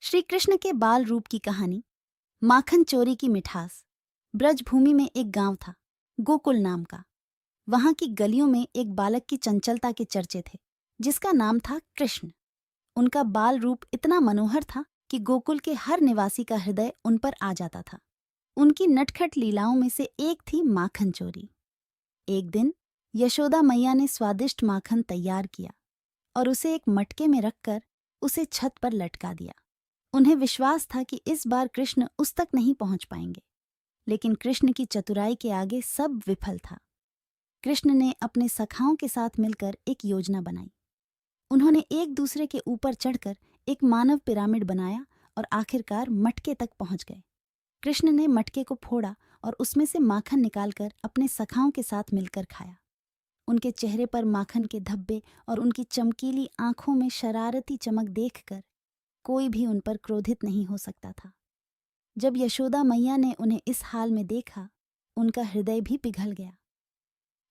श्री कृष्ण के बाल रूप की कहानी। माखन चोरी की मिठास। ब्रजभूमि में एक गांव था, गोकुल नाम का। वहां की गलियों में एक बालक की चंचलता के चर्चे थे, जिसका नाम था कृष्ण। उनका बाल रूप इतना मनोहर था कि गोकुल के हर निवासी का हृदय उन पर आ जाता था। उनकी नटखट लीलाओं में से एक थी माखन चोरी। एक दिन यशोदा मैया ने स्वादिष्ट माखन तैयार किया और उसे एक मटके में रखकर उसे छत पर लटका दिया। उन्हें विश्वास था कि इस बार कृष्ण उस तक नहीं पहुंच पाएंगे, लेकिन कृष्ण की चतुराई के आगे सब विफल था। कृष्ण ने अपने सखाओं के साथ मिलकर एक योजना बनाई। उन्होंने एक दूसरे के ऊपर चढ़कर एक मानव पिरामिड बनाया और आखिरकार मटके तक पहुंच गए। कृष्ण ने मटके को फोड़ा और उसमें से माखन निकालकर अपने सखाओं के साथ मिलकर खाया। उनके चेहरे पर माखन के धब्बे और उनकी चमकीली आंखों में शरारती चमक देखकर कोई भी उन पर क्रोधित नहीं हो सकता था। जब यशोदा मैया ने उन्हें इस हाल में देखा, उनका हृदय भी पिघल गया।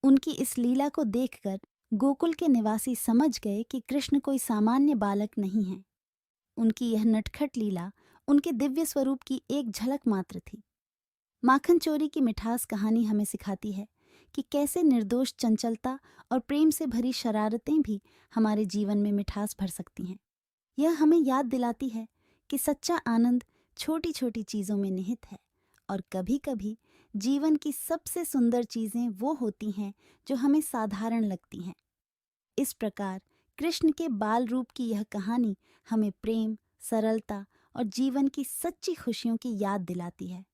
उनकी इस लीला को देखकर गोकुल के निवासी समझ गए कि कृष्ण कोई सामान्य बालक नहीं है। उनकी यह नटखट लीला उनके दिव्य स्वरूप की एक झलक मात्र थी। माखन चोरी की मिठास कहानी हमें सिखाती है कि कैसे निर्दोष चंचलता और प्रेम से भरी शरारतें भी हमारे जीवन में मिठास भर सकती हैं। यह हमें याद दिलाती है कि सच्चा आनंद छोटी छोटी चीज़ों में निहित है और कभी-कभी जीवन की सबसे सुंदर चीज़ें वो होती हैं जो हमें साधारण लगती हैं। इस प्रकार कृष्ण के बाल रूप की यह कहानी हमें प्रेम, सरलता और जीवन की सच्ची खुशियों की याद दिलाती है।